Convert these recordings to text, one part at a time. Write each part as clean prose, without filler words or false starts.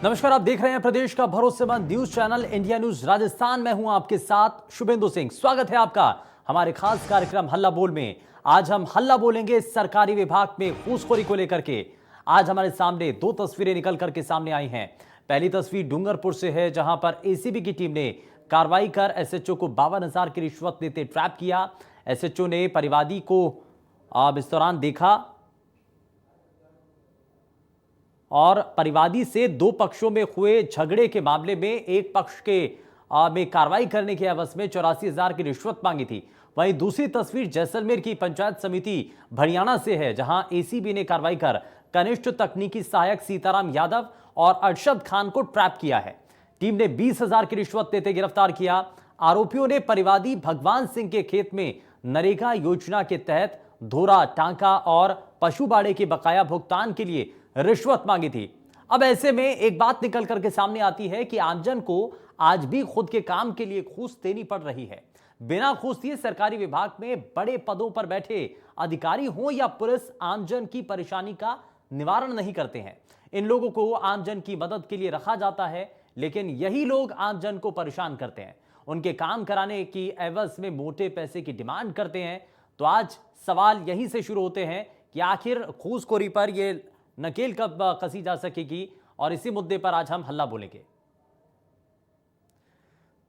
नमस्कार, आप देख रहे हैं प्रदेश का भरोसेमंद news channel India news Rajasthan. मैं हूं आपके साथ शुभेंदु सिंह। स्वागत है आपका हमारे खास कार्यक्रम हल्ला बोल में। आज हम हल्ला बोलेंगे सरकारी विभाग में घूसखोरी को लेकर के। आज हमारे सामने दो तस्वीरें निकल करके सामने आई हैं। पहली तस्वीर डूंगरपुर से है, जहां पर एसीबी की टीम ने कार्रवाई कर एसएचओ को 52,000 की रिश्वत लेते ट्रैप किया। एसएचओ ने परिवादी को इस दौरान देखा और परिवादी से दो पक्षों में हुए झगड़े के मामले में एक पक्ष के में कार्रवाई करने के एवज में 84,000 की रिश्वत मांगी थी। वहीं दूसरी तस्वीर जैसलमेर की पंचायत समिति भड़ियाना से है, जहां एसीबी ने कार्रवाई कर कनिष्ठ तकनीकी सहायक सीताराम यादव और अरशद खान को ट्रैप किया है। टीम ने 20,000 की रिश्वत लेते गिरफ्तार किया। आरोपियों ने परिवादी भगवान सिंह के खेत में नरेगा योजना के तहत धोरा, टांका और पशुबाड़े के बकाया भुगतान के लिए रिश्वत मांगी थी। अब ऐसे में एक बात निकल करके सामने आती है कि आमजन को आज भी खुद के काम के लिए घूस देनी पड़ रही है। बिना घूस दिए सरकारी विभाग में बड़े पदों पर बैठे अधिकारी हो या पुलिस, आमजन की परेशानी का निवारण नहीं करते हैं। इन लोगों को आमजन की मदद के लिए रखा जाता है, लेकिन यही लोग आमजन को परेशान करते हैं, उनके काम कराने की एवज में मोटे पैसे की डिमांड करते हैं। तो आज सवाल यहीं से शुरू होते हैं कि आखिर घूसखोरी पर यह नकेल कब कसी जा सकेगी, और इसी मुद्दे पर आज हम हल्ला बोलेंगे।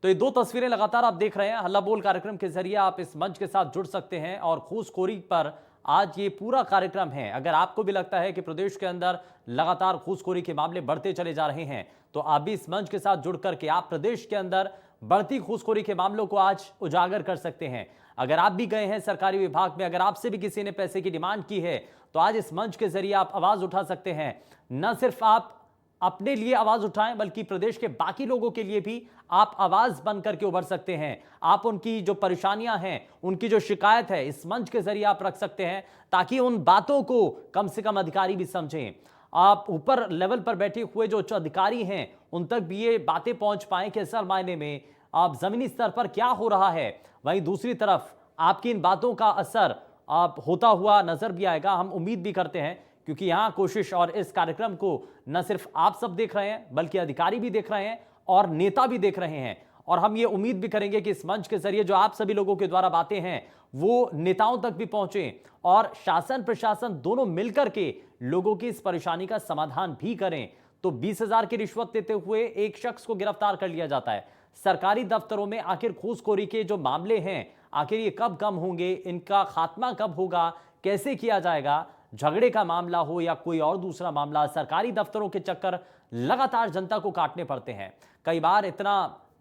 तो ये दो तस्वीरें लगातार आप देख रहे हैं। हल्ला बोल कार्यक्रम के जरिए आप इस मंच के साथ जुड़ सकते हैं और घूसखोरी पर आज ये पूरा कार्यक्रम है। अगर आपको भी लगता है कि प्रदेश के अंदर लगातार घूसखोरी के मामले बढ़ते चले जा रहे हैं, तो आप भी इस मंच के साथ जुड़ करके आप प्रदेश के अंदर बढ़ती घूसखोरी के मामलों को आज उजागर कर सकते हैं। अगर आप भी गए हैं सरकारी विभाग में, अगर आपसे भी किसी ने पैसे की डिमांड की है, तो आज इस मंच के जरिए आप आवाज उठा सकते हैं। न सिर्फ आप अपने लिए आवाज उठाएं, बल्कि प्रदेश के बाकी लोगों के लिए भी आप आवाज बन करके उभर सकते हैं। आप उनकी जो परेशानियां हैं, उनकी जो शिकायत है, इस मंच के जरिए आप रख सकते हैं, ताकि उन बातों को कम से कम अधिकारी भी समझें। आप ऊपर लेवल पर बैठे हुए जो उच्च अधिकारी हैं, उन तक भी ये बातें पहुंच पाएं कि असल मायने में आप जमीनी स्तर पर क्या हो रहा है। वहीं दूसरी तरफ आपकी इन बातों का असर आप होता हुआ नजर भी आएगा, हम उम्मीद भी करते हैं, क्योंकि यहां कोशिश और इस कार्यक्रम को न सिर्फ आप सब देख रहे हैं, बल्कि अधिकारी भी देख रहे हैं और नेता भी देख रहे हैं। और हम ये उम्मीद भी करेंगे कि इस मंच के जरिए जो आप सभी लोगों के द्वारा बातें हैं, वो नेताओं तक भी पहुंचे और शासन प्रशासन दोनों मिलकर के लोगों की इस परेशानी का समाधान भी करें। तो 20,000 की रिश्वत देते हुए एक शख्स को गिरफ्तार कर लिया जाता है। सरकारी दफ्तरों में आखिर घूसखोरी के जो मामले हैं, आखिर ये कब कम होंगे, इनका खात्मा कब होगा, कैसे किया जाएगा? झगड़े का मामला हो या कोई और दूसरा मामला, सरकारी दफ्तरों के चक्कर लगातार जनता को काटने पड़ते हैं। कई बार इतना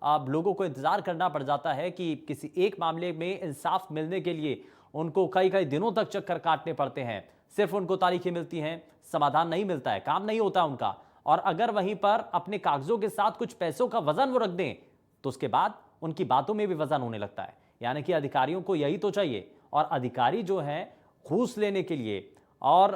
आप लोगों को इंतजार करना पड़ जाता है कि किसी एक मामले में इंसाफ मिलने के लिए उनको कई कई दिनों तक चक्कर काटने पड़ते हैं। सिर्फ उनको तारीखें मिलती हैं, समाधान नहीं मिलता है, काम नहीं होता उनका। और अगर वहीं पर अपने कागजों के साथ कुछ पैसों का वजन वो रख दें, तो उसके बाद उनकी बातों में भी वजन होने लगता है। यानी कि अधिकारियों को यही तो चाहिए, और अधिकारी जो हैं घूस लेने के लिए और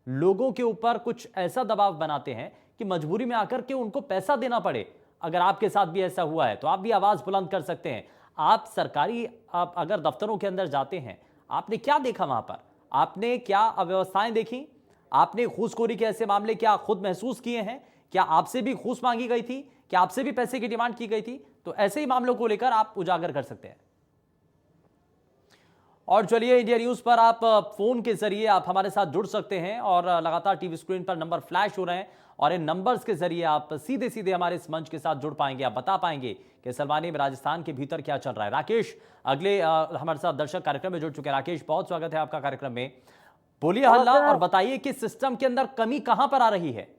लोगों के ऊपर कुछ ऐसा दबाव बनाते हैं कि मजबूरी में आकर के उनको पैसा देना पड़े। अगर आपके साथ भी ऐसा हुआ है, तो आप भी आवाज बुलंद कर सकते हैं। आप सरकारी आप अगर दफ्तरों के अंदर जाते हैं, आपने क्या देखा वहां पर? आपने क्या अव्यवस्थाएं देखी? आपने घूसखोरी के ऐसे मामले क्या खुद महसूस किए हैं? क्या आपसे भी घूस मांगी गई थी? क्या आपसे भी पैसे की डिमांड की गई थी? तो ऐसे ही मामलों को लेकर आप उजागर कर सकते हैं। और चलिए, इंडिया न्यूज पर आप फोन के जरिए आप हमारे साथ जुड़ सकते हैं और लगातार टीवी स्क्रीन पर नंबर फ्लैश हो रहे हैं, और इन नंबर्स के जरिए आप सीधे सीधे हमारे इस मंच के साथ जुड़ पाएंगे। आप बता पाएंगे कि सलमानी में राजस्थान के भीतर क्या चल रहा है। राकेश अगले हमारे साथ दर्शक कार्यक्रम में जुड़ चुके हैं। राकेश, बहुत स्वागत है आपका कार्यक्रम में। बोलिए हल्ला और बताइए कि सिस्टम के अंदर कमी कहां पर आ रही है।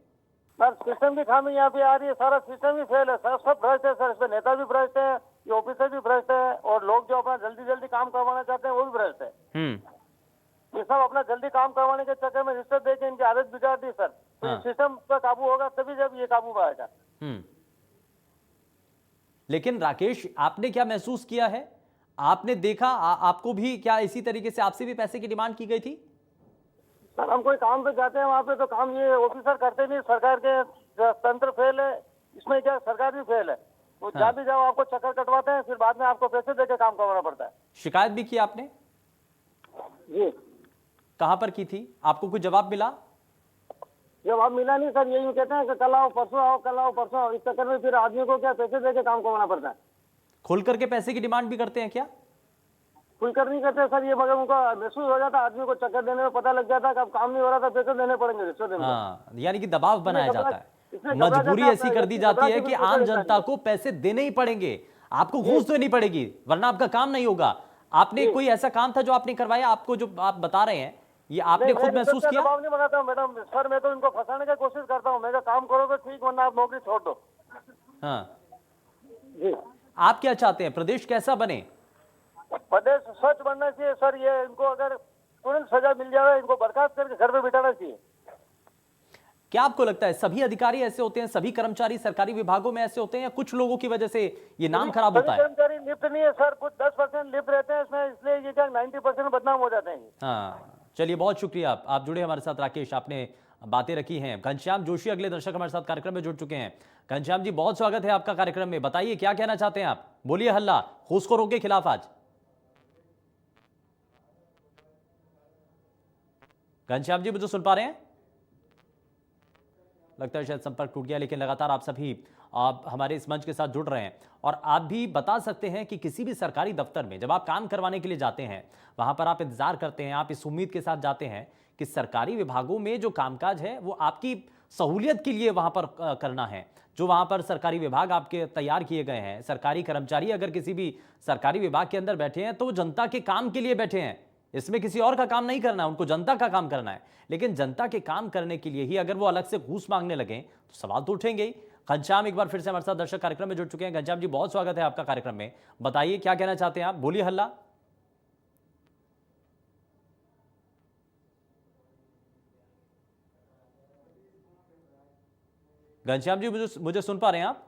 सर, सिस्टम की खामी यहाँ पे आ रही है। सारा सिस्टम ही फेल है सर, सब भ्रष्ट है सर। इसमें नेता भी भ्रष्ट है, ये ऑफिसर भी भ्रष्ट है, और लोग जो अपना जल्दी जल्दी काम करवाना चाहते हैं वो भी भ्रष्ट है। ये सब अपना जल्दी काम करवाने के चक्कर में रिश्वत दे के इनकी आदत बिगाड़ दी सर। तो हाँ। सिस्टम पर काबू होगा तभी जब ये काबू में आएगा। लेकिन राकेश, आपने क्या महसूस किया है? आपने देखा आपको भी क्या इसी तरीके से आपसे भी पैसे की डिमांड की गई थी? सर, हम कोई काम पे जाते हैं वहाँ पे तो काम ये ऑफिसर करते नहीं, सरकार के तंत्र फेल है। इसमें क्या सरकार भी फेल है। वो जहाँ भी जाओ आपको चक्कर कटवाते हैं, फिर बाद में आपको पैसे देके काम करवाना पड़ता है। शिकायत भी की आपने? जी। कहां पर की थी? आपको कुछ जवाब मिला? जवाब मिला नहीं सर, यही कहते हैं कि कल आओ परसों आओ, कल आओ परसों आओ। इस चक्कर में फिर आदमी को क्या पैसे दे के काम करवाना पड़ता है। खुल करके पैसे की डिमांड भी करते हैं क्या? खुलकर नहीं करते सर ये, मगर उनका महसूस हो जाता, आदमी को चक्कर देने में पता लग जाता है कि अब काम नहीं हो रहा था, पैसे देने पड़ेंगे रिश्वत देने। हाँ, यानी कि दबाव बनाया जाता है, इसमें घबरा मजबूरी जाता ऐसी है, कर दी घबरा जाती है के कि भी आम पैसे जनता देता को पैसे देने ही पड़ेंगे, आपको घूस देनी पड़ेगी, वरना आपका काम नहीं होगा। आपने कोई ऐसा काम था जो आपने करवाया, आपको जो आप बता रहे हैं, ये आपने खुद महसूस किया? दबाव नहीं बनाता हूँ मैडम सर, मैं तो इनको फंसाने की कोशिश करता हूँ। मैं कहा काम करो तो ठीक, वरना आप नौकरी छोड़ दो। हाँ, जी, आप क्या चाहते हैं, प्रदेश कैसा बने? प्रदेश स्वच्छ बनना चाहिए सर। ये इनको अगर तुरंत सजा मिल जाए, इनको बर्खास्त करके घर पे बिठाना चाहिए। क्या आपको लगता है सभी अधिकारी ऐसे होते हैं, सभी कर्मचारी सरकारी विभागों में ऐसे होते हैं, या कुछ लोगों की वजह से ये नाम खराब होता है? कर्मचारी लिप्त नहीं है सर, कुछ 10% लिप्त रहते हैं इसमें, इसलिए ये क्या 90% बदनाम हो जाते हैं। हाँ, चलिए बहुत शुक्रिया, आप जुड़े हमारे साथ। राकेश, आपने बातें रखी हैं। घनश्याम जोशी अगले दर्शक हमारे साथ कार्यक्रम में जुड़ चुके हैं। घनश्याम जी, बहुत स्वागत है आपका कार्यक्रम में, बताइए क्या कहना चाहते हैं आप? बोलिए हल्ला घूसखोरों के खिलाफ आज। घनश्याम जी, मुझे सुन पा रहे हैं? लगता है शायद संपर्क टूट गया, लेकिन लगातार आप सभी आप हमारे इस मंच के साथ जुड़ रहे हैं और आप भी बता सकते हैं कि किसी भी सरकारी दफ्तर में जब आप काम करवाने के लिए जाते हैं, वहां पर आप इंतजार करते हैं, आप इस उम्मीद के साथ जाते हैं कि सरकारी विभागों में जो कामकाज है वो आपकी सहूलियत के लिए वहां पर करना है। जो वहां पर सरकारी विभाग आपके तैयार किए गए हैं, सरकारी कर्मचारी अगर किसी भी सरकारी विभाग के अंदर बैठे हैं तो वो जनता के काम के लिए बैठे हैं, इसमें किसी और का काम नहीं करना है, उनको जनता का काम करना है। लेकिन जनता के काम करने के लिए ही अगर वो अलग से घूस मांगने लगे तो सवाल तो उठेंगे ही। घनश्याम एक बार फिर से हमारे साथ दर्शक कार्यक्रम में जुड़ चुके हैं। घनश्याम जी, बहुत स्वागत है आपका कार्यक्रम में, बताइए क्या कहना चाहते हैं आप? बोलिए हल्ला। घनश्याम जी, मुझे सुन पा रहे हैं आप?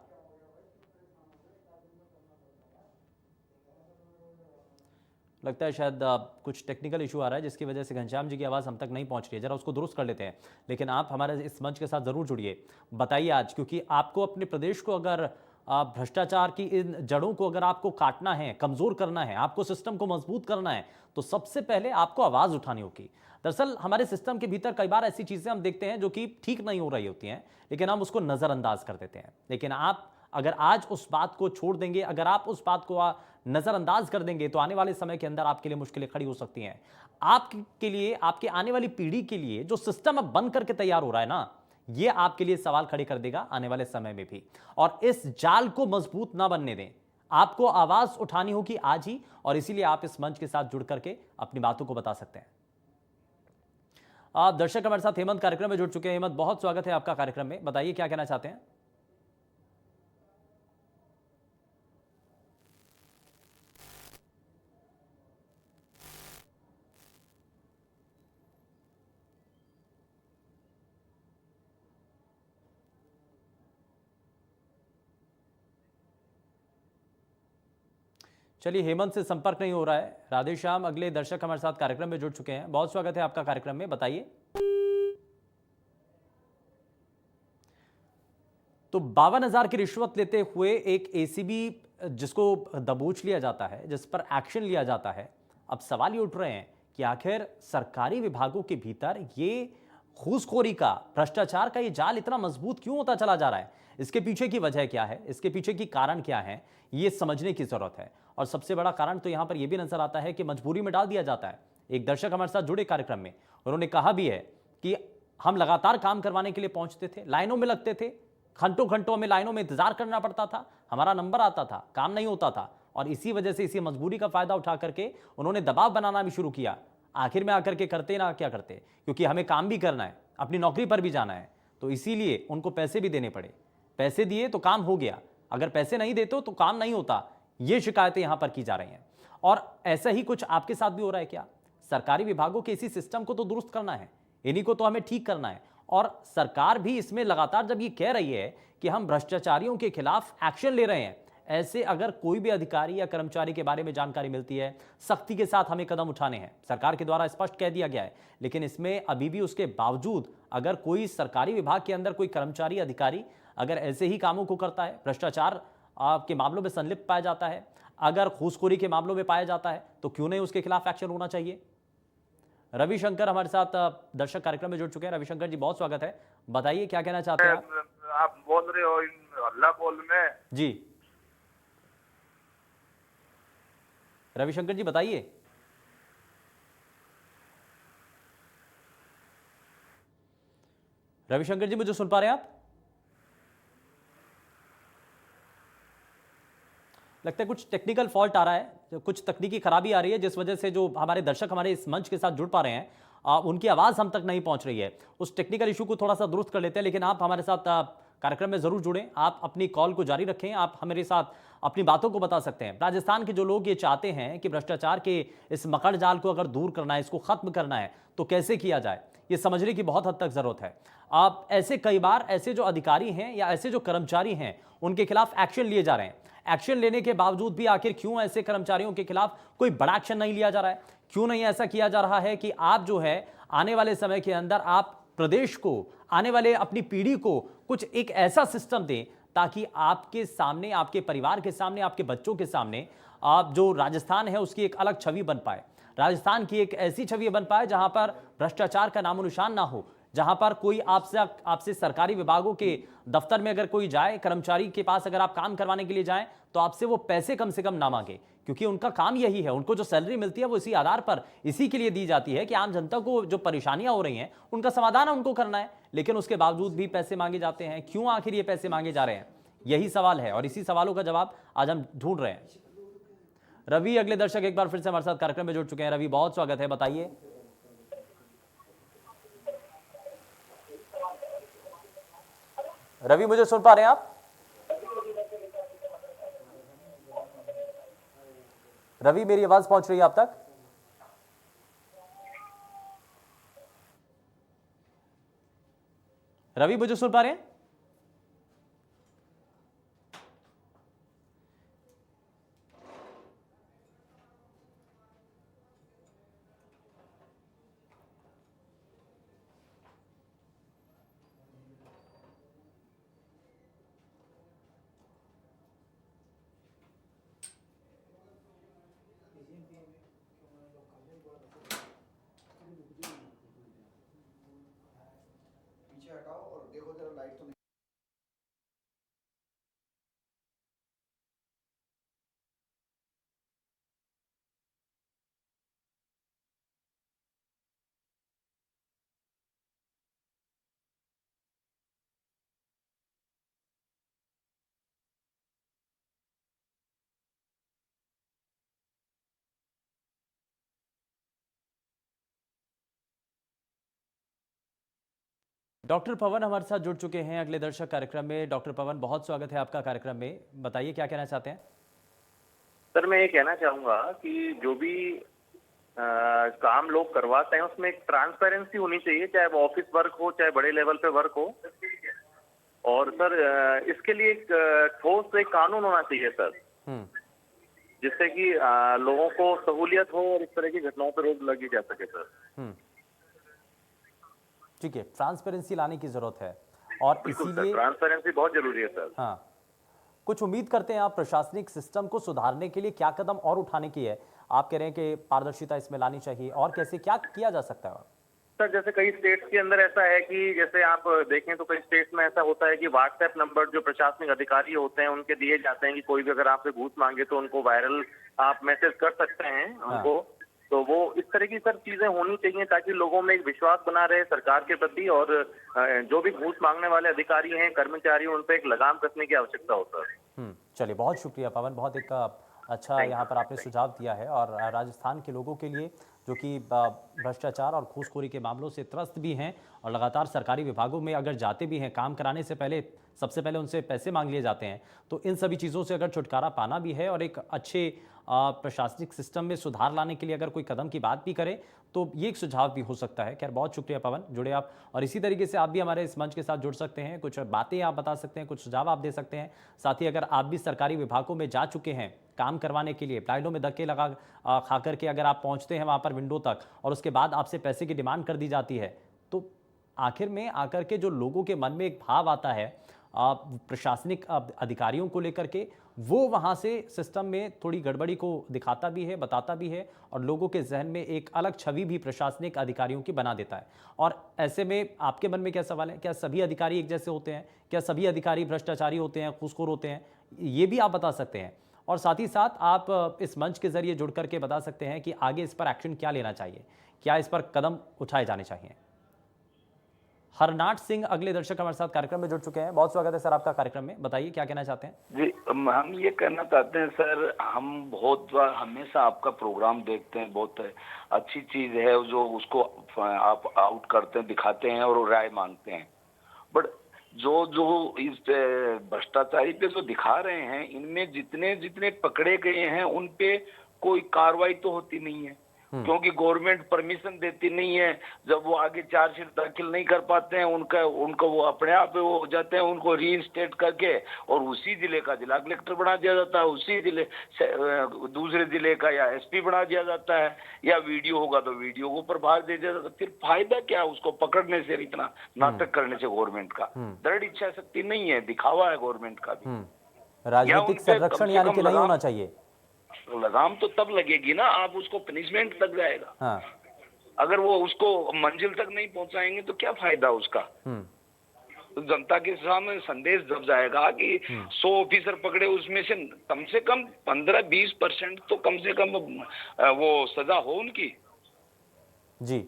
लगता है शायद कुछ टेक्निकल इशू आ रहा है जिसकी वजह से घनश्याम जी की आवाज़ हम तक नहीं पहुंच रही है, जरा उसको दुरुस्त कर लेते हैं। लेकिन आप हमारे इस मंच के साथ ज़रूर जुड़िए, बताइए आज, क्योंकि आपको अपने प्रदेश को अगर भ्रष्टाचार की इन जड़ों को अगर आपको काटना है, कमज़ोर करना है, आपको सिस्टम को मजबूत करना है, तो सबसे पहले आपको आवाज़ उठानी होगी। दरअसल हमारे सिस्टम के भीतर कई बार ऐसी चीज़ें हम देखते हैं जो कि ठीक नहीं हो रही होती हैं, लेकिन हम उसको नज़रअंदाज कर देते हैं। लेकिन आप अगर आज उस बात को छोड़ देंगे, अगर आप उस बात को नजरअंदाज कर देंगे, तो आने वाले समय के अंदर आपके लिए मुश्किलें खड़ी हो सकती हैं। आपके लिए, आपके आने वाली पीढ़ी के लिए जो सिस्टम अब बन करके तैयार हो रहा है ना, ये आपके लिए सवाल खड़े कर देगा आने वाले समय में भी। और इस जाल को मजबूत ना बनने दें, आपको आवाज उठानी होगी आज ही, और इसीलिए आप इस मंच के साथ जुड़ करके अपनी बातों को बता सकते हैं। आप दर्शक हमारे साथ हेमंत कार्यक्रम में जुड़ चुके हैं। हेमंत, बहुत स्वागत है आपका कार्यक्रम में, बताइए क्या कहना चाहते हैं? चलिए, हेमंत से संपर्क नहीं हो रहा है। राधे श्याम अगले दर्शक हमारे साथ कार्यक्रम में जुड़ चुके हैं, बहुत स्वागत है आपका कार्यक्रम में, बताइए। तो 52,000 की रिश्वत लेते हुए एक एसीबी जिसको दबोच लिया जाता है, जिस पर एक्शन लिया जाता है, अब सवाल ये उठ रहे हैं कि आखिर सरकारी विभागों के भीतर ये घूसखोरी का, भ्रष्टाचार का ये जाल इतना मजबूत क्यों होता चला जा रहा है? इसके पीछे की वजह क्या है, इसके पीछे की कारण क्या है, ये समझने की जरूरत है। और सबसे बड़ा कारण तो यहां पर यह भी नजर आता है कि मजबूरी में डाल दिया जाता है। एक दर्शक हमारे साथ जुड़े कार्यक्रम में, उन्होंने कहा भी है कि हम लगातार काम करवाने के लिए पहुंचते थे, लाइनों में लगते थे, घंटों घंटों में लाइनों में इंतजार करना पड़ता था, हमारा नंबर आता था, काम नहीं होता था, और इसी वजह से, इसी मजबूरी का फायदा उठा करके उन्होंने दबाव बनाना भी शुरू किया। आखिर में आकर के करते ना क्या करते, क्योंकि हमें काम भी करना है, अपनी नौकरी पर भी जाना है, तो इसीलिए उनको पैसे भी देने पड़े। पैसे दिए तो काम हो गया, अगर पैसे नहीं देते तो काम नहीं होता। ये शिकायतें यहां पर की जा रही हैं। और ऐसा ही कुछ आपके साथ भी हो रहा है क्या? सरकारी विभागों के इसी सिस्टम को तो दुरुस्त करना है, इन्हीं को तो हमें ठीक करना है। और सरकार भी इसमें लगातार जब ये कह रही है कि हम भ्रष्टाचारियों के खिलाफ एक्शन ले रहे हैं, ऐसे अगर कोई भी अधिकारी या कर्मचारी के बारे में जानकारी मिलती है, सख्ती के साथ हमें कदम उठाने हैं, सरकार के द्वारा स्पष्ट कह दिया गया है। लेकिन इसमें अभी भी उसके बावजूद अगर कोई सरकारी विभाग के अंदर कोई कर्मचारी, अधिकारी अगर ऐसे ही कामों को करता है, भ्रष्टाचार के मामलों में संलिप्त पाया जाता है, अगर घूसखोरी के मामलों में पाया जाता है, तो क्यों नहीं उसके खिलाफ एक्शन होना चाहिए? रविशंकर हमारे साथ दर्शक कार्यक्रम में जुड़ चुके हैं। रविशंकर जी, बहुत स्वागत है। बताइए क्या कहना चाहते हैं आप? आप बोल रहे हो इन हल्ला बोल में। जी, रविशंकर जी बताइए। रविशंकर जी, मुझे सुन पा रहे हैं आप? लगता है कुछ टेक्निकल फॉल्ट आ रहा है, कुछ तकनीकी खराबी आ रही है, जिस वजह से जो हमारे दर्शक हमारे इस मंच के साथ जुड़ पा रहे हैं उनकी आवाज़ हम तक नहीं पहुंच रही है। उस टेक्निकल इशू को थोड़ा सा दुरुस्त कर लेते हैं, लेकिन आप हमारे साथ कार्यक्रम में ज़रूर जुड़ें। आप अपनी कॉल को जारी रखें, आप हमारे साथ अपनी बातों को बता सकते हैं। राजस्थान के जो लोग ये चाहते हैं कि भ्रष्टाचार के इस मकड़ जाल को अगर दूर करना है, इसको खत्म करना है, तो कैसे किया जाए, ये समझने की बहुत हद तक ज़रूरत है। आप ऐसे कई बार ऐसे जो अधिकारी हैं या ऐसे जो कर्मचारी हैं, उनके खिलाफ एक्शन लिए जा रहे हैं। एक्शन लेने के बावजूद भी आखिर क्यों ऐसे कर्मचारियों के खिलाफ कोई बड़ा एक्शन नहीं लिया जा रहा है? क्यों नहीं ऐसा किया जा रहा है कि आप जो है आने वाले समय के अंदर आप प्रदेश को, आने वाले अपनी पीढ़ी को कुछ एक ऐसा सिस्टम दें ताकि आपके सामने, आपके परिवार के सामने, आपके बच्चों के सामने आप जो राजस्थान है उसकी एक अलग छवि बन पाए। राजस्थान की एक ऐसी छवि बन पाए जहां पर भ्रष्टाचार का नामो निशान ना हो, जहां पर कोई आपसे सरकारी विभागों के दफ्तर में अगर कोई जाए, कर्मचारी के पास अगर आप काम करवाने के लिए जाएं, तो आपसे वो पैसे कम से कम ना मांगे, क्योंकि उनका काम यही है। उनको जो सैलरी मिलती है वो इसी आधार पर, इसी के लिए दी जाती है कि आम जनता को जो परेशानियां हो रही हैं उनका समाधान उनको करना है। लेकिन उसके बावजूद भी पैसे मांगे जाते हैं। क्यों आखिर ये पैसे मांगे जा रहे हैं? यही सवाल है और इसी सवालों का जवाब आज हम ढूंढ रहे हैं। रवि, अगले दर्शक एक बार फिर से हमारे साथ कार्यक्रम में जुड़ चुके हैं। रवि, बहुत स्वागत है, बताइए। रवि, मुझे सुन पा रहे हैं आप? रवि, मेरी आवाज पहुंच रही है आप तक? रवि, मुझे सुन पा रहे हैं? पीछे हटाओ और देखो जरा लाइट तो डॉक्टर पवन हमारे साथ जुड़ चुके हैं अगले दर्शक कार्यक्रम में। डॉक्टर पवन, बहुत स्वागत है आपका कार्यक्रम में। बताइए क्या कहना चाहते हैं? सर मैं ये कहना चाहूंगा कि जो भी काम लोग करवाते हैं उसमें एक ट्रांसपेरेंसी होनी चाहिए, चाहे वो ऑफिस वर्क हो चाहे बड़े लेवल पे वर्क हो। और सर इसके लिए एक ठोस एक कानून होना चाहिए सर, जिससे कि लोगों को सहूलियत हो और इस तरह की घटनाओं पर रोक लगी जा सके सर। ठीक है, ट्रांसपेरेंसी लाने की जरूरत है और इसीलिए ट्रांसपेरेंसी बहुत जरूरी है सर। हाँ, कुछ उम्मीद करते हैं आप प्रशासनिक सिस्टम को सुधारने के लिए क्या कदम और उठाने की है? आप कह रहे हैं कि पारदर्शिता इसमें लानी चाहिए, और कैसे क्या किया जा सकता है? सर जैसे कई स्टेट्स के अंदर ऐसा है कि जैसे आप देखें तो कई स्टेट्स में ऐसा होता है कि व्हाट्सएप नंबर जो प्रशासनिक अधिकारी होते हैं उनके दिए जाते हैं कि कोई भी अगर आपसे घूस मांगे तो उनको वायरल आप मैसेज कर सकते हैं उनको। तो वो इस तरह की सर चीजें होनी चाहिए ताकि लोगों में एक विश्वास बना रहे सरकार के प्रति, और जो भी घूस मांगने वाले अधिकारी हैं, कर्मचारी, उन पर एक लगाम कसने की आवश्यकता होता है। चलिए, बहुत शुक्रिया पवन, बहुत एक अच्छा यहाँ पर आपने सुझाव दिया है। और राजस्थान के लोगों के लिए जो कि भ्रष्टाचार और घूसखोरी के मामलों से त्रस्त भी हैं और लगातार सरकारी विभागों में अगर जाते भी हैं, काम कराने से पहले सबसे पहले उनसे पैसे मांग लिए जाते हैं, तो इन सभी चीज़ों से अगर छुटकारा पाना भी है और एक अच्छे प्रशासनिक सिस्टम में सुधार लाने के लिए अगर कोई कदम की बात भी करे, तो ये एक सुझाव भी हो सकता है। खैर, बहुत शुक्रिया पवन, जुड़े आप। और इसी तरीके से आप भी हमारे इस मंच के साथ जुड़ सकते हैं, कुछ बातें आप बता सकते हैं, कुछ सुझाव आप दे सकते हैं। साथ ही अगर आप भी सरकारी विभागों में जा चुके हैं काम करवाने के लिए, लाइनों में धक्के लगा खा करके अगर आप पहुंचते हैं वहां पर विंडो तक और उसके बाद आपसे पैसे की डिमांड कर दी जाती है, तो आखिर में आकर के जो लोगों के मन में एक भाव आता है प्रशासनिक अधिकारियों को लेकर के, वो वहाँ से सिस्टम में थोड़ी गड़बड़ी को दिखाता भी है, बताता भी है और लोगों के जहन में एक अलग छवि भी प्रशासनिक अधिकारियों की बना देता है। और ऐसे में आपके मन में क्या सवाल है, क्या सभी अधिकारी एक जैसे होते हैं? क्या सभी अधिकारी भ्रष्टाचारी होते हैं, घूसखोर होते हैं? ये भी आप बता सकते हैं। और साथ ही साथ आप इस मंच के जरिए जुड़ करके बता सकते हैं कि आगे इस पर एक्शन क्या लेना चाहिए, क्या इस पर कदम उठाए जाने चाहिए। हरनाट सिंह अगले दर्शक हमारे साथ कार्यक्रम में जुड़ चुके हैं। बहुत स्वागत है सर आपका कार्यक्रम में, बताइए क्या कहना चाहते हैं। जी, हम ये कहना चाहते हैं सर, हम बहुत बार हमेशा आपका प्रोग्राम देखते हैं, बहुत अच्छी चीज है जो उसको आप आउट करते हैं, दिखाते हैं और राय मांगते हैं। बट जो जो इस भ्रष्टाचारी पे जो दिखा रहे हैं, इनमें जितने जितने पकड़े गए हैं उन पे कोई कार्रवाई तो होती नहीं है, क्योंकि गवर्नमेंट परमिशन देती नहीं है। जब वो आगे चार्जशीट दाखिल नहीं कर पाते हैं, उनको वो अपने आप वो हो जाते हैं, उनको रीइंस्टेट करके और उसी जिले का जिला कलेक्टर बना दिया जाता है, उसी जिले दूसरे जिले का या एसपी बना दिया जाता है, या वीडियो होगा तो वीडियो को प्रभार दे दिया जाता है। फिर फायदा क्या उसको पकड़ने से, इतना नाटक करने से गवर्नमेंट का? दृढ़ इच्छा शक्ति नहीं है, दिखावा है गवर्नमेंट का भी। राजनीतिक संरक्षण यानी कि नहीं होना चाहिए। लगाम तो तब लगेगी ना, आप उसको पनिशमेंट लग जाएगा। हाँ। अगर वो उसको मंजिल तक नहीं पहुंचाएंगे तो क्या फायदा उसका? तो जनता के सामने संदेश जब जाएगा कि 100 ऑफिसर पकड़े, उसमें से कम 15-20% तो कम से कम वो सजा हो उनकी जी,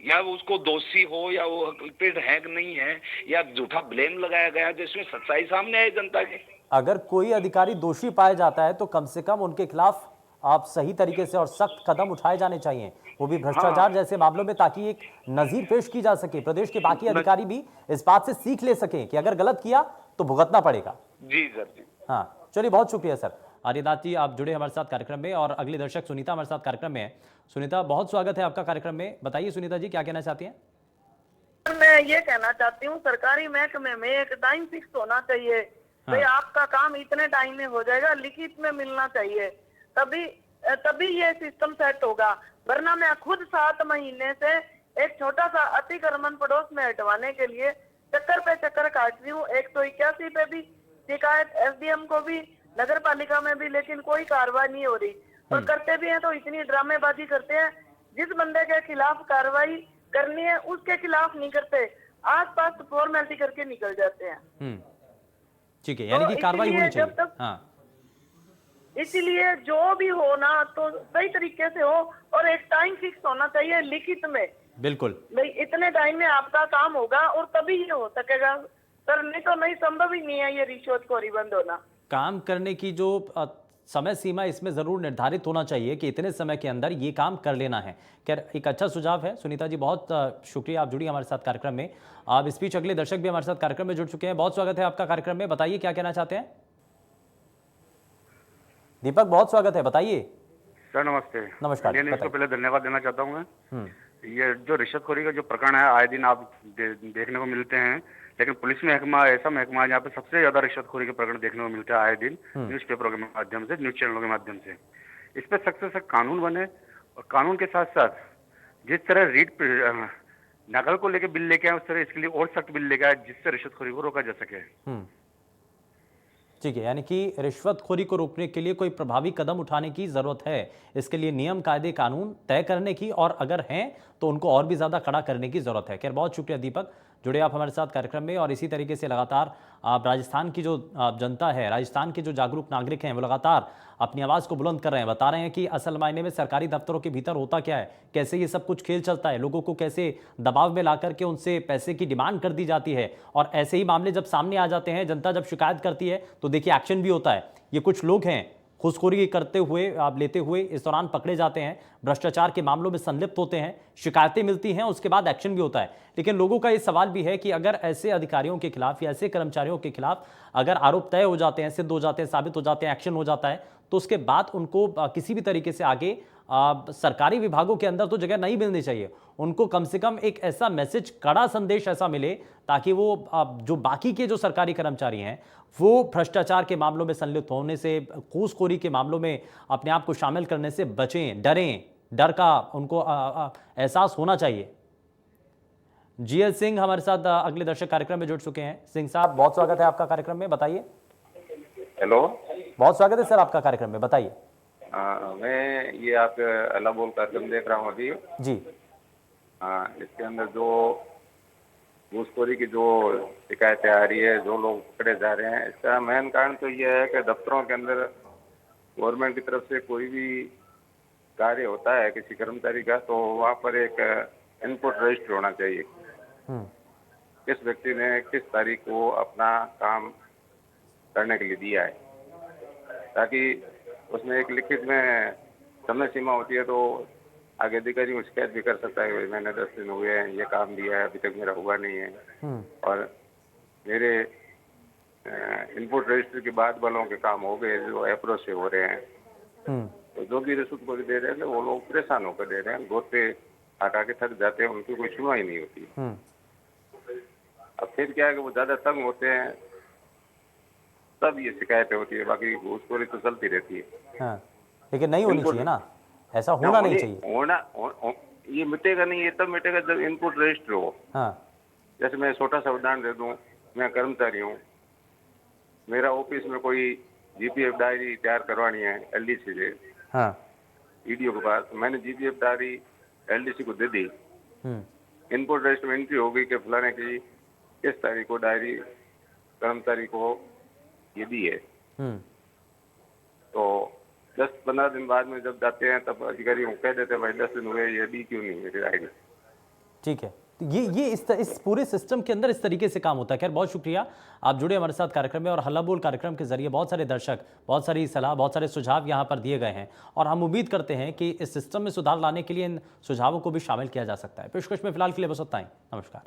या उसको दोषी हो या वो कल्प्रिट है कि नहीं है, या झूठा ब्लेम लगाया गया जिसमें सच्चाई सामने आए जनता के। अगर कोई अधिकारी दोषी पाया जाता है तो कम से कम उनके खिलाफ आप सही तरीके से और सख्त कदम उठाए जाने चाहिए, वो भी भ्रष्टाचार जैसे मामलों में, ताकि एक नजीर पेश की जा सके, प्रदेश के बाकी अधिकारी भी इस बात से सीख ले सकें कि अगर गलत किया तो भुगतना पड़ेगा। जी सर जी। हाँ, चलिए बहुत शुक्रिया सर। आर्यनाथ जी आप जुड़े हमारे साथ कार्यक्रम में, और अगले दर्शक सुनीता हमारे साथ कार्यक्रम में है। सुनीता, बहुत स्वागत है आपका कार्यक्रम में, बताइए सुनीता जी क्या कहना चाहती हैं। मैं ये कहना चाहती हूँ, सरकारी महकमे में एक टाइम फिक्स होना चाहिए। भाई आपका काम इतने टाइम में हो जाएगा, लिखित में मिलना चाहिए, तभी ये सिस्टम सेट होगा। वरना मैं खुद 7 महीने से एक छोटा सा अतिक्रमण पड़ोस में हटवाने के लिए चक्कर पे चक्कर काट रही हूँ। 181 पे भी शिकायत, एसडीएम को भी, नगर पालिका में भी, लेकिन कोई कार्रवाई नहीं हो रही। और करते भी हैं तो इतनी ड्रामेबाजी करते हैं, जिस बंदे के खिलाफ कार्रवाई करनी है उसके खिलाफ नहीं करते, आस पास फॉर्मेलिटी करके निकल जाते हैं। ठीक है, यानी कि कार्रवाई होनी चाहिए। जब तक हाँ, इसलिए जो भी हो ना तो सही तरीके से हो, और एक टाइम फिक्स होना चाहिए लिखित में। बिल्कुल, भाई इतने टाइम में आपका काम होगा और तभी ये हो सकेगा सर, नहीं तो नहीं, संभव ही नहीं है ये रिश्वतखोरी बंद होना। काम करने की जो समय सीमा इसमें जरूर निर्धारित होना चाहिए कि इतने समय के अंदर ये काम कर लेना है। खैर, एक अच्छा सुझाव है सुनीता जी, बहुत शुक्रिया, आप जुड़ी हमारे साथ कार्यक्रम में। आप इस बीच अगले दर्शक भी हमारे साथ कार्यक्रम में जुड़ चुके हैं। बहुत स्वागत है आपका कार्यक्रम में, बताइए क्या कहना चाहते हैं। दीपक, बहुत स्वागत है, बताइए। सर नमस्ते। नमस्कार, ये न्यूज़ को पहले धन्यवाद देना चाहता हूँ मैं। ये जो रिश्वतखोरी का जो प्रकरण है आए दिन आप देखने को मिलते हैं, लेकिन पुलिस महकमा ऐसा महकमा है जहाँ पे सबसे ज्यादा रिश्वतखोरी के प्रकरण देखने को मिलते हैं आए दिन, न्यूज़पेपरों के माध्यम से, न्यूज चैनलों के माध्यम से। इस पे सख्त से सख्त कानून बने, और कानून के साथ साथ जिस तरह नकल को लेकर बिल लेके आए, उस तरह इसके लिए और सख्त बिल लेके आए जिससे रिश्वतखोरी को रोका जा सके। ठीक है, यानी कि रिश्वतखोरी को रोकने के लिए कोई प्रभावी कदम उठाने की जरूरत है। इसके लिए नियम, कायदे, कानून तय करने की, और अगर हैं तो उनको और भी ज्यादा कड़ा करने की जरूरत है। खैर, बहुत शुक्रिया दीपक, जुड़े आप हमारे साथ कार्यक्रम में। और इसी तरीके से लगातार आप राजस्थान की जो जनता है, राजस्थान के जो जागरूक नागरिक हैं, वो लगातार अपनी आवाज़ को बुलंद कर रहे हैं, बता रहे हैं कि असल मायने में सरकारी दफ्तरों के भीतर होता क्या है, कैसे ये सब कुछ खेल चलता है, लोगों को कैसे दबाव में ला करके उनसे पैसे की डिमांड कर दी जाती है। और ऐसे ही मामले जब सामने आ जाते हैं, जनता जब शिकायत करती है तो देखिए एक्शन भी होता है। ये कुछ लोग हैं घूसखोरी करते हुए, आप लेते हुए इस दौरान पकड़े जाते हैं, भ्रष्टाचार के मामलों में संलिप्त होते हैं, शिकायतें मिलती हैं, उसके बाद एक्शन भी होता है। लेकिन लोगों का ये सवाल भी है कि अगर ऐसे अधिकारियों के खिलाफ या ऐसे कर्मचारियों के खिलाफ अगर आरोप तय हो जाते हैं, सिद्ध हो जाते हैं, साबित हो जाते हैं, एक्शन हो जाता है, तो उसके बाद उनको किसी भी तरीके से आगे सरकारी विभागों के अंदर तो जगह नहीं मिलनी चाहिए। उनको कम से कम एक ऐसा मैसेज, कड़ा संदेश ऐसा मिले, ताकि वो जो बाकी के जो सरकारी कर्मचारी हैं वो भ्रष्टाचार के मामलों में संलिप्त होने से, घूसखोरी के मामलों में अपने आप को शामिल करने से बचें, डरें, डर का उनको एहसास होना चाहिए। जीएल सिंह हमारे साथ अगले दर्शक कार्यक्रम में जुड़ चुके हैं। सिंह साहब, बहुत स्वागत है आपका कार्यक्रम में, बताइए। हेलो। बहुत स्वागत है सर आपका कार्यक्रम में, बताइए। मैं ये आपके अल्लाह बोल कार्यक्रम देख रहा हूँ अभी। जी। हाँ, इसके अंदर जो घूसखोरी की जो शिकायतें आ रही है, जो लोग पकड़े जा रहे हैं, इसका मेन कारण तो ये है कि दफ्तरों के अंदर गवर्नमेंट की तरफ से कोई भी कार्य होता है किसी कर्मचारी का, तो वहाँ पर एक इनपुट रजिस्टर होना चाहिए। किस व्यक्ति ने किस तारीख को अपना काम करने के लिए दिया है, ताकि उसमें एक लिखित में समय सीमा होती है, तो आगे अधिकारी को शिकायत भी कर सकता है कि मैंने 10 दिन हुए हैं ये काम दिया है, अभी तक मेरा हुआ नहीं है, और मेरे इनपुट रजिस्टर के बाद वालों के काम हो गए जो अप्रोच से हो रहे हैं। तो जो भी रिश्वतखोरी दे रहे हैं वो लोग परेशान होकर दे रहे हैं, गोते हटा के थक जाते हैं, उनकी कोई सुनवाई नहीं होती। अब फिर क्या है कि वो ज्यादा तंग होते हैं तब ये शिकायतें होती है, बाकी घूसखोरी तो चलती रहती है। हाँ, लेकिन नहीं होनी चाहिए ना, ऐसा होना नहीं चाहिए। ये मिटेगा नहीं, ये तब मिटेगा जब इनपुट रजिस्टर हो। हाँ। जैसे मैं छोटा सा उदाहरण दे दूं, मैं कर्मचारी हूँ, मेरा ऑफिस में कोई जीपीएफ डायरी तैयार करवानी है एलडीसी से, हाँ। ईडीओ के पास, मैंने जीपीएफ डायरी एलडीसी को दे दी। इनपुट रजिस्टर में एंट्री हो गई कि फलाने की किस तारीख को डायरी कर्मचारी को ये दी है। तो 10-15 दिन बाद में जब जाते हैं तब अधिकारी को कह देते हैं भाई 10 दिन हुए, ये दी क्यों नहीं मेरी डायरी। ठीक है, ये इस पूरे सिस्टम के अंदर इस तरीके से काम होता है। खैर, बहुत शुक्रिया, आप जुड़े हमारे साथ कार्यक्रम में, और हल्ला बोल कार्यक्रम के जरिए बहुत सारे दर्शक, बहुत सारी सलाह, बहुत सारे सुझाव यहाँ पर दिए गए हैं, और हम उम्मीद करते हैं कि इस सिस्टम में सुधार लाने के लिए इन सुझावों को भी शामिल किया जा सकता है। पेशकश में फिलहाल के लिए बस उतना ही। नमस्कार।